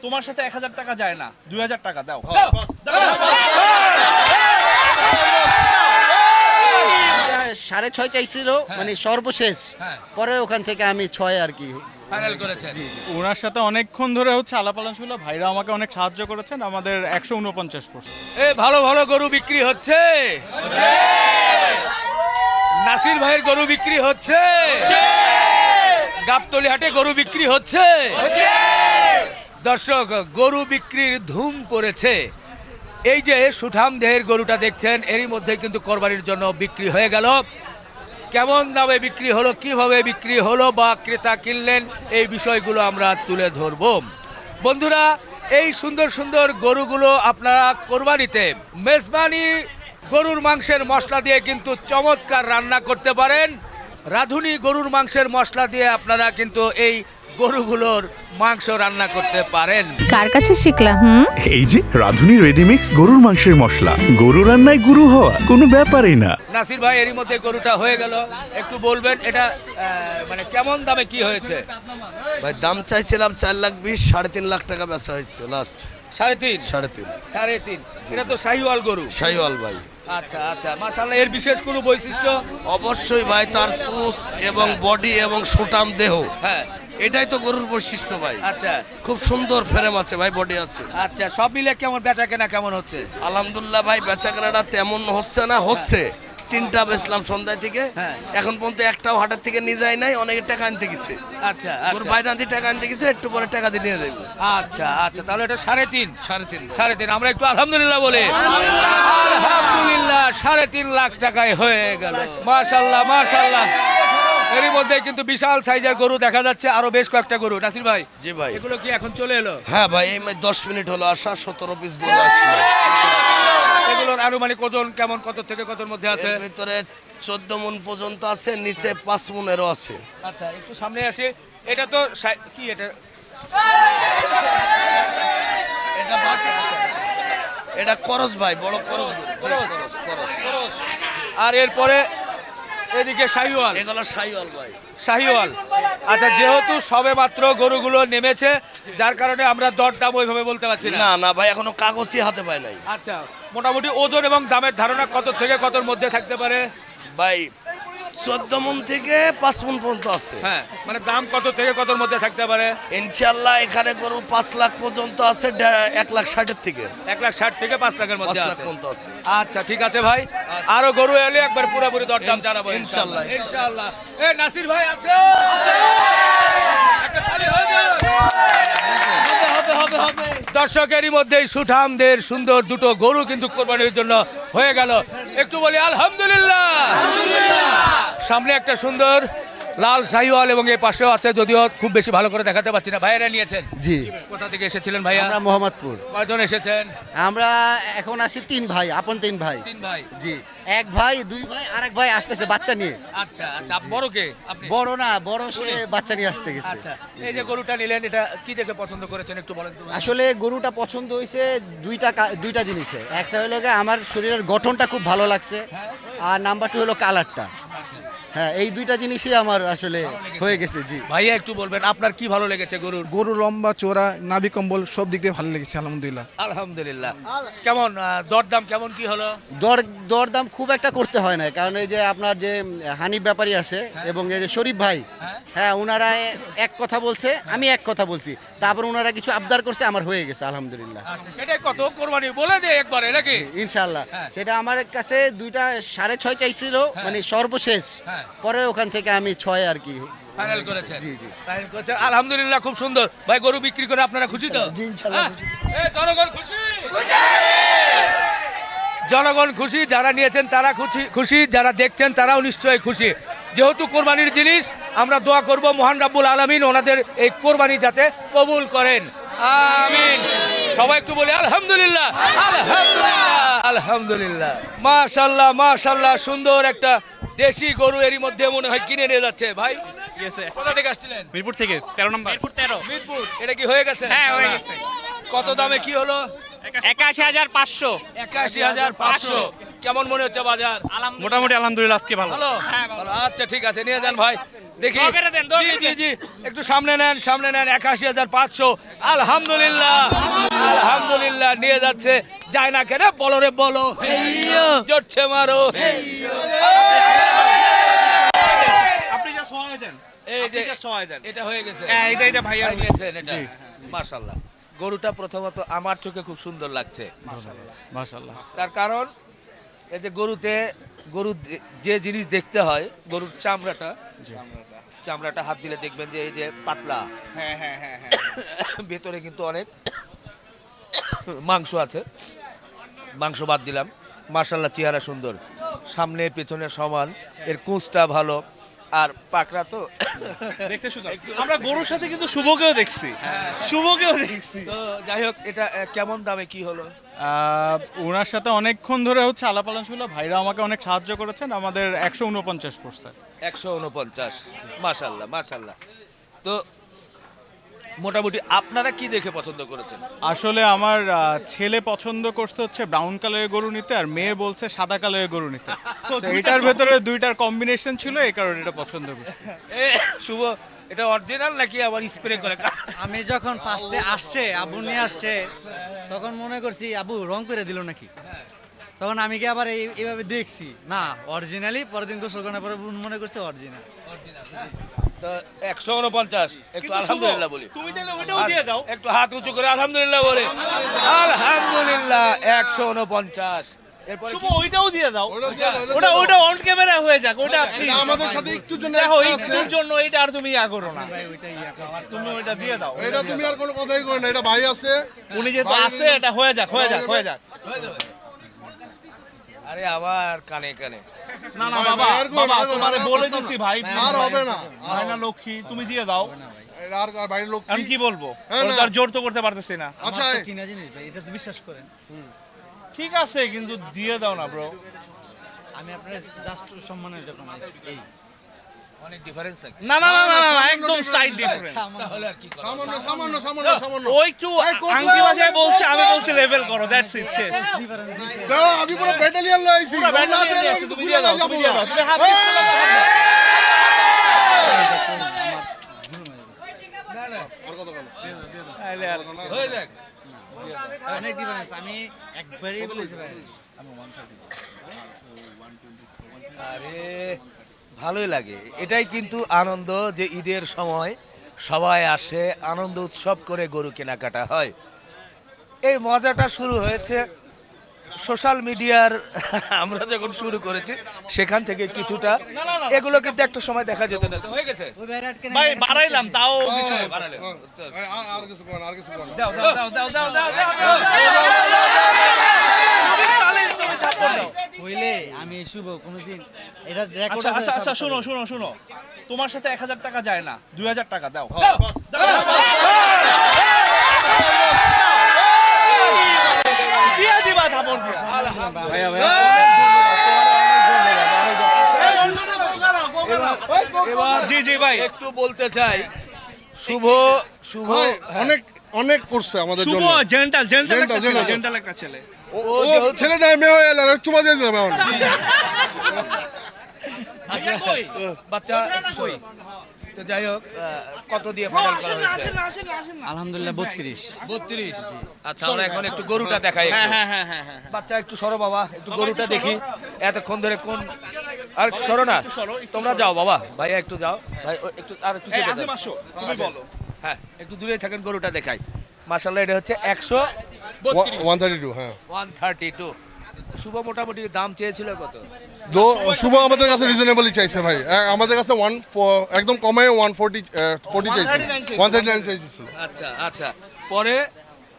তোমার সাথে 1000 টাকা যায় না, 2000 টাকা দাও। 6.5 চাইছিল, মানে সর্বশেষ। পরে ওখান থেকে আমি 6 আর কি ফাইনাল করেছেন। ওনার সাথে অনেকক্ষণ ধরে হচ্ছে আলাপ আলোচনা ছিল, ভাইরা আমাকে অনেক সাহায্য করেছেন, আমাদের 149%। এ ভালো ভালো গরু বিক্রি হচ্ছে, নাসির ভাইয়ের গরু বিক্রি হচ্ছে, গাবতলী হাটে গরু বিক্রি হচ্ছে। দর্শক, গরু বিক্রির ধুম পড়েছে। এই যে সুঠাম দেহের গরুটা দেখছেন, এরই মধ্যে কিন্তু কোরবানির জন্য বিক্রি হয়ে গেল। কেমন দামে বিক্রি হলো, কিভাবে বিক্রি হলো বা ক্রেতা কিনলেন, এই বিষয়গুলো আমরা তুলে ধরব। বন্ধুরা, এই সুন্দর সুন্দর গরুগুলো আপনারা কোরবানিতে মেজবানি গরুর মাংসের মশলা দিয়ে কিন্তু চমৎকার রান্না করতে পারেন। রাঁধুনি গরুর মাংসের মশলা দিয়ে আপনারা কিন্তু এই গরুগুলোর মাংস রান্না করতে পারেন। কার কাছে শিখলা? এই যে রাঁধুনি রেডিমিক্স গরুর মাংসের মশলা, গরু রান্নায় গুরু হওয়া কোনো ব্যাপারই না। নাসির ভাই, এরই মধ্যে গরুটা হয়ে গেল, একটু বলবেন এটা মানে কেমন দামে কি হয়েছে? ভাই দাম চাইছিলাম 4,20,000, 3.5 লাখ টাকা বেচা হয়েছে লাস্ট। 3.5 3.5 এটা তো শাহিওয়াল গরু। শাহিওয়াল ভাই। আচ্ছা আচ্ছা, মাশাআল্লাহ। এর বিশেষ কোনো বৈশিষ্ট্য? অবশ্যই ভাই, তার সুস এবং বডি এবং সুটাম দেহ, হ্যাঁ, এটাই তো গরুর বৈশিষ্ট্য ভাই। আচ্ছা খুব সুন্দর ফ্রেম আছে ভাই, বডি আছে। আচ্ছা, সব মিলে কেমন বেচা কেনা কেমন হচ্ছে? আলহামদুলিল্লাহ ভাই, বেচা কেনাটা তেমন হচ্ছে না, হচ্ছে। 3টা বেচলাম সন্ধ্যায় থেকে, হ্যাঁ। এখন পর্যন্ত একটাও হাটের থেকে নিয়ে যায় নাই। অনেকে টাকা আনতে গেছে, আচ্ছা গরুর আচ্ছা বাইরে টাকা আনতে গেছে, একটু পরে টাকা দিয়ে নিয়ে যাবে। আচ্ছা আচ্ছা, তাহলে এটা 3.5 3.5। আমরা একটু আলহামদুলিল্লাহ বলি। আলহামদুলিল্লাহ, 3.5 লাখ টাকায় হয়ে গেল। মাশাআল্লাহ মাশাআল্লাহ। এরই মধ্যে কিন্তু বিশাল সাইজের গরু দেখা যাচ্ছে, আরো বেশ কয়েকটা গরু। নাসির ভাই, জি ভাই। এগুলো কি এখন চলে এলো? হ্যাঁ ভাই, এই 10 মিনিট হলো আসা, 17 পিস গরু আসলো। এগুলোর আনুমানিক ওজন কেমন, কত থেকে কতর মধ্যে আছে? এর ভিতরে 14 মণ পর্যন্ত আছে, নিচে 5 মণেরও আছে। আচ্ছা, একটু সামনে আসি। এটা তো কি এটা? এটা করস ভাই, বড় করস। আর এরপরে এদিকে শাহিওয়াল। এগুলো শাহিওয়াল ভাই। শাহিওয়াল। আচ্ছা, যেহেতু সবে মাত্র গরুগুলো নেমেছে, যার কারণে আমরা দরদাম ওইভাবে বলতে পারছি না। না না ভাই, এখনো কাগজই হাতে পায় নাই। আচ্ছা, মোটামুটি ওজন এবং দামের ধারণা কত থেকে কতর মধ্যে থাকতে পারে? ভাই 14 মণ থেকে 5 মণ পর্যন্ত আছে। হ্যাঁ, মানে দাম কত থেকে কতর মধ্যে থাকতে পারে? ইনশাআল্লাহ এখানে গরু 5 লাখ পর্যন্ত আছে, 1,60,000 থেকে 1,60,000 থেকে 5 লাখের 5 মধ্যে লাখ আছে। পর্যন্ত আছে। আচ্ছা, ঠিক আছে ভাই, আরো গরু এলে একবার পুরোপুরি দরদাম জানাবো ইনশাআল্লাহ। ইনশাআল্লাহ। এ নাসির ভাই আছে? একটা তালি হয়ে যাক। দর্শকেরই মধ্যেই সুঠামদের সুন্দর দুটো গরু কিন্তু কোরবানির জন্য হয়ে গেল। একটু বলি আলহামদুলিল্লাহ। সামনে একটা সুন্দর লাল শাহিওয়াল এবং এই পাশেও আছে, যদিও খুব বেশি ভালো করে দেখাতে পারছি না। ভাইয়েরা নিয়েছেন? জি, কোথা থেকে এসেছিলেন ভাইয়া? আমরা মোহাম্মদপুর। কয়জন এসেছেন? আমরা এখন আছি 3 ভাই, আপন 3 ভাই। 3 ভাই। জি, 1 ভাই 2 ভাই, আর 1 ভাই আসতেছে বাচ্চা নিয়ে। আচ্ছা আচ্ছা, বড় কে আপনি? বড় না, বড় সে বাচ্চা নিয়ে আসতে গেছে। আচ্ছা, এই যে গরুটা নিলেন, এটা কি দেখে পছন্দ করেছেন একটু বলেন তো? আসলে গরুটা পছন্দ হয়েছে দুইটা জিনিসে। একটা হলো গিয়ে আমার শরীরের গঠনটা খুব ভালো লাগছে, আর নাম্বার 2 হলো কালারটা। হ্যাঁ, এই 2টা জিনিসই আমার আসলে হয়ে গেছে। জি ভাইয়া, একটু বলবেন আপনার কি ভালো লেগেছে গরুর? গরু লম্বা চোরা, নাভি কম্বল সব দিক দিয়ে ভালো লেগেছে আলহামদুলিল্লাহ। আলহামদুলিল্লাহ। কেমন দরদাম কেমন কি হলো? দরদাম খুব একটা করতে হয় না, কারণ এই যে আপনার যে হানিফ ব্যাপারী আছে এবং এই যে শরীফ ভাই, হ্যাঁ, ওনারা এক কথা বলছে, আমি এক কথা বলছি, তারপর ওনারা কিছু আবদার করছে, আমার হয়ে গেছে আলহামদুলিল্লাহ। আচ্ছা, সেটাই কত কোরবানি বলে দে একবারে নাকি? ইনশাআল্লাহ। সেটা আমার কাছে 2টা 6.5 চাইছিল, মানে সর্বশেষ। পরে ওখান থেকে আমি 6 আর কি ফাইনাল করেছে। জি জি, ফাইনাল করেছে। আলহামদুলিল্লাহ, খুব সুন্দর। ভাই, গরু বিক্রি করে আপনারা খুশি তো? জি ইনশাআল্লাহ। জনগণ খুশি? জনগণ খুশি, যারা নিয়েছেন তারা খুশি, যারা দেখছেন তারাও নিশ্চয়ই খুশি। যেহেতু কোরবানির জিনিস, আমরা দোয়া করব মহান রাব্বুল আলামিন ওনাদের এই কোরবানি যাতে কবুল করেন, আমিন। সবাই একটু বলি আলহামদুলিল্লাহ। আলহামদুলিল্লাহ আলহামদুলিল্লাহ। মাশাআল্লাহ মাশাআল্লাহ, সুন্দর একটা দেশি গরু এরই মধ্যে মনে হয় কিনে নিয়ে যাচ্ছে। ভাই, কোথা থেকে আসছিলেন? মিরপুর থেকে 13 নম্বর। মিরপুর। এটা কি হয়ে গেছে? হ্যাঁ, হয়ে গেছে। কত দামে কি হলো? 81,500। 81,500। কেমন মনে হচ্ছে বাজার? মোটামুটি আলহামদুলিল্লাহ আজকে ভালো। ভালো ভালো, আচ্ছা ঠিক আছে, নিয়ে যান ভাই দেখি। জি জি জি, একটু সামনে নেন 81,500। আলহামদুলিল্লাহ আলহামদুলিল্লাহ, নিয়ে যাচ্ছে। যায় না কেন? বলো রে বলো, জোরছে মারো। আপনি যা সময় দেন, এই যে সময় দেন। এটা হয়ে গেছে, এটা ভাইয়া ভাই নিয়েছেন এটা। মাশাআল্লাহ, গরুটা প্রথমত আমার চোখে খুব সুন্দর লাগছে। মাশাআল্লাহ। তার কারণ এই যে গরু যে জিনিস দেখতে হয়, গরুর চামড়াটা হাত দিলে দেখবেন যে এই যে পাতলা, হ্যাঁ হ্যাঁ হ্যাঁ হ্যাঁ। ভেতরে কিন্তু অনেক মাংস আছে। মাংস বাদ দিলাম, মাশাআল্লাহ চেহারা সুন্দর, সামনে পেছনে সমান, এর কুঁচটা ভালো, আর পাকড়া তো দেখতে সুন্দর। আমরা গরুর সাথে কিন্তু শুভকেও দেখছি, শুভকেও দেখছি। তো যাই হোক, এটা কেমন দামে কি হলো? ওনার সাথে অনেকক্ষণ ধরে হচ্ছে আলাপ আলোচনা ছিল, ভাইরা আমাকে অনেক সাহায্য করেছেন, আমাদের 149 পড়ছে। 149, মাশাআল্লাহ মাশাআল্লাহ। তো মোটামুটি আপনারা কি দেখে পছন্দ করেছেন? আসলে আমার ছেলে পছন্দ করছে হচ্ছে ব্রাউন কালারের গরু নিতে, আর মেয়ে বলছে সাদা কালারের গরু নিতে। তো এটার ভেতরে দুইটার কম্বিনেশন ছিল, এই কারণে এটা পছন্দ করছে। শুভ, এটা অরিজিনাল নাকি আবার স্প্রে করে? আমি যখন ফার্স্টে আসছে আবু নিয়ে আসছে, তখন মনে করছি আবু রং করে দিল নাকি। তখন আমি কি আবার এইভাবে দেখছি, না অরিজিনালি। পরের দিন গোসল করার পরে মনে করছে অরিজিনাল। তো 149, একটু আলহামদুলিল্লাহ বলি। তুমি তাহলে ওটাও দিয়ে দাও। একটু হাত উঁচু করে আলহামদুলিল্লাহ বলে। আলহামদুলিল্লাহ 149। এরপরে শুভ ওইটাও দিয়ে দাও। ওটা অন ক্যামেরা হয়ে যাক, ওটা আমাদের সাথে একটু জন্য দেখো একটুর জন্য এটা আর তুমি ইয়া করো না, ভাই ওইটাই তুমি ওইটা দিয়ে দাও। এটা তুমি আর কোনো কথাই করো না, এটা ভাই আছে। উনি যেহেতু আছে, এটা হয়ে যাক হয়ে যাক হয়ে যাক। আরে আবার কানে কানে। না না বাবা, বাবা তোমারে বলে দিছি ভাই, আর হবে না। ভাই না লক্ষ্মী, তুমি দিয়ে দাও। আর বাইরের লোক আমি কি বলবো, হ্যাঁ, ওরা তো আর জোর তো করতে পারতেছি না। আচ্ছা আমার তো কিনা জিনিস ভাই, এটা তো বিশ্বাস করেন। ঠিক আছে, কিন্তু দিয়ে দাও না ব্রো। আমি আপনার জাস্ট সম্মানের যখন আইছি, এই অনেক ডিফারেন্স থাকে। না না না না না, সামান্য একদম সাইড ডিফারেন্স। তাহলে আর কি করা? সামান্য সামান্য সামান্য সামান্য ওই একটু আংটি বাজায় বলছে, আমি বলছি লেভেল করো, দ্যাটস ইট। শেষ। ডিফারেন্স দিছে। দাও, আমি পুরো ব্যাটালিয়ন লাইছি। পুরো ব্যাটালিয়ন নিয়ে এসে তুমি দিয়ে দাও, তুমি দিয়ে দাও, তুমি হাত দিচ্ছ না তো হাত দাও। তাহলে আর হয়ে যাক। অনেক ডিফারেন্স, আমি একবারই বলেছি ভাই। আরে ভালোই লাগে, এটাই কিন্তু আনন্দ যে ঈদের সময় সবাই আসে, আনন্দ উৎসব করে গরু কেনাকাটা হয়। এই মজাটা শুরু হয়েছে সোশ্যাল মিডিয়ার আমরা যখন শুরু করেছি সেখান থেকে কিছুটা, এগুলো কিন্তু একটা সময় দেখা যেত না। তো হয়ে গেছে ওই ভাই আটকে ভাই বাড়াইলাম তাও কিছু বাড়ালে। আর কিছু করো না, আর কিছু করো না। দাও দাও দাও দাও দাও দাও দাও। তুমি থাপ্পড় দাও। হইলে আমি শুভ কোনোদিন এটা রেকর্ড আচ্ছা আচ্ছা আচ্ছা, শুনো শুনো শুনো, তোমার সাথে 1000 টাকা যায় না, 2000 টাকা দাও। দিয়া দিবা থাপ্পড় দিয়া। ভাইয়া ভাইয়া এবার জি জি ভাই, একটু বলতে চাই, শুভ শুভ ভাই, অনেক অনেক করছে আমাদের শুভ জন্য। জেন্টাল জেন্টাল একটা Gentle, ছেলে, gentle. জেন্টাল একটা ছেলে। ও ছেলে দেয় মেয়ে হয়ে এলো, চুমা দিয়ে দেবে এখন। আচ্ছা কই বাচ্চা কই? তো যাই হোক, কত দিয়ে ফাইনাল করা হয়েছে? আসেন না আসেন না আসেন না। আলহামদুলিল্লাহ 32। 32। আচ্ছা, আমরা এখন একটু গরুটা দেখাই একটু। হ্যাঁ হ্যাঁ হ্যাঁ হ্যাঁ। বাচ্চা একটু সরো বাবা, একটু গরুটা দেখি। এতক্ষণ ধরে কোন আর সরো না, তোমরা যাও বাবা, ভাইয়া একটু যাও, ভাই একটু আর একটু চেপে আসে দাও। মাসো, তুমি বলো। হ্যাঁ, একটু দূরে থাকেন, গরুটা দেখাই। মাশাআল্লাহ, এটা হচ্ছে 132। 132, হ্যাঁ। 132। শুভ মোটামুটি দাম চেয়েছিল কত? শুভ আমাদের কাছে রিজনেবলই চাইছে ভাই। আমাদের কাছে একদম কমে 140 চাইছে, 139 চাইছিল। আচ্ছা আচ্ছা, পরে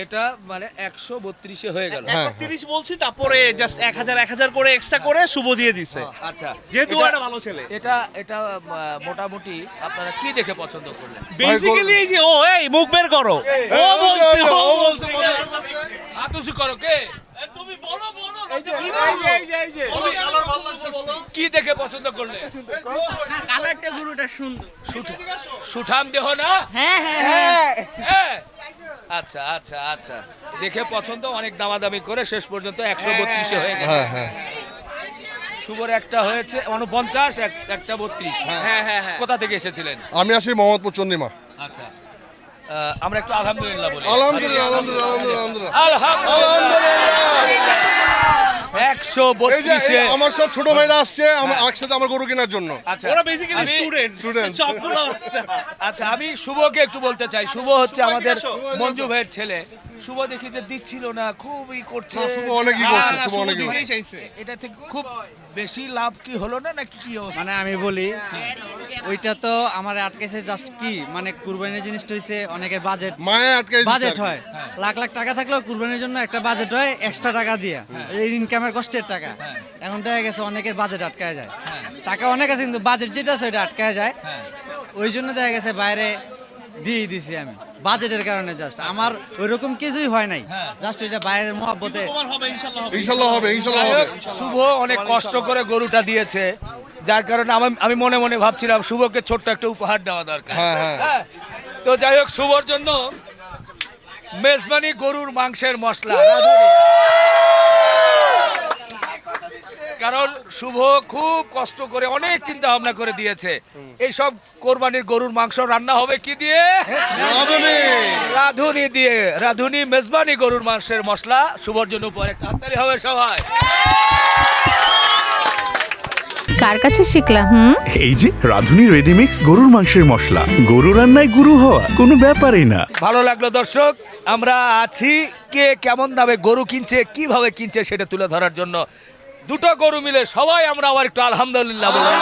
এটা মানে 132 হয়ে গেল। হ্যাঁ, 130 বলছি, তারপরে জাস্ট 1000 করে এক্সট্রা করে শুভ দিয়ে দিছে। আচ্ছা, যেহেতু এটা- একটা ভালো ছেলে। এটা মোটামুটি আপনারা কি দেখে পছন্দ করলেন? বেসিক্যালি এই যে ও এই মুখ বের করো, ও বলছে ও বলছে। হাত উঁচু করো, কে? তুমি বলো বলো, কি দেখে পছন্দ করলে? কালারটা গরুটা সুন্দর। সুঠাম দেহ না? হ্যাঁ হ্যাঁ হ্যাঁ। আচ্ছা আচ্ছা আচ্ছা, দেখে পছন্দ, অনেক দামাদামি করে শেষ পর্যন্ত 132 হয়ে গেল। হ্যাঁ হ্যাঁ। শুভর একটা হয়েছে 49, একটা 32। হ্যাঁ হ্যাঁ হ্যাঁ কোথা থেকে এসেছিলেন? আমি আসি মোহাম্মদপুর চন্দ্রিমা। আচ্ছা, আমরা একটু আলহামদুলিল্লাহ বলি। আলহামদুলিল্লাহ আলহামদুলিল্লাহ আলহামদুলিল্লাহ আলহামদুলিল্লাহ। এই যে 132-এ আমার সব ছোট ভাইরা আসছে একসাথে আমার গরু কেনার জন্য। আচ্ছা, ওরা বেসিক্যালি আমি- স্টুডেন্ট সবগুলো আচ্ছা, আমি শুভকে একটু বলতে চাই। শুভ হচ্ছে আমাদের মঞ্জু ভাইয়ের ছেলে। শুভ দেখি যে দিচ্ছিল না, খুবই করছে। না, শুভ অনেকই করছে, না, না, শুভ অনেকই দিতেই করছে। চাইছে। এটা থেকে খুব বেশি লাভ কি হলো না নাকি কি হলো? মানে আমি বলি ওইটা তো আমার আটকেছে জাস্ট কি মানে কুরবানির জিনিসটা হইছে অনেকের বাজেট মায়ে আটকে বাজেট হয় লাখ লাখ টাকা থাকলেও কুরবানির জন্য একটা বাজেট হয় এক্সট্রা টাকা দিয়ে এই ইনকামের কষ্টের টাকা এখন দেখা গেছে অনেকের বাজেট আটকায় যায় টাকা অনেক আছে কিন্তু বাজেট যেটা আছে ওটা আটকায় যায় ওই জন্য দেখা গেছে বাইরে দিয়ে দিছি আমি বাজেটের কারণে জাস্ট আমার ওইরকম কিছুই হয় নাই জাস্ট এটা বাইরের মহব্বতে ইনশাআল্লাহ হবে ইনশাআল্লাহ হবে। শুভ অনেক কষ্ট করে গরুটা দিয়েছে, যার কারণে আমি মনে মনে ভাবছিলাম শুভকে ছোট্ট একটা উপহার দেওয়া দরকার। হ্যাঁ, হ্যাঁ। হ্যাঁ, তো যাই হোক, শুভর জন্য মেজবানি গরুর মাংসের মশলা রাঁধুনি। কারণ শুভ খুব কষ্ট করে অনেক চিন্তা ভাবনা করে দিয়েছে। এইসব কোরবানির গরুর মাংস রান্না হবে কি দিয়ে? রাঁধুনি। রাঁধুনি দিয়ে। রাঁধুনি মেজবানি গরুর মাংসের মশলা শুভর জন্য উপহার। একটা হাততালি হবে সবাই। কার কাছে শিখলাম? এই যে রাঁধুনি রেডিমিক্স গরুর মাংসের মশলা, গরু রান্নায় গুরু হওয়া কোনো ব্যাপারই না। ভালো লাগলো দর্শক, আমরা আছি কে কেমন দামে গরু কিনছে, কিভাবে কিনছে সেটা তুলে ধরার জন্য। দুটো গরু মিলে সবাই আমরা আবার একটু আলহামদুলিল্লাহ বলবো।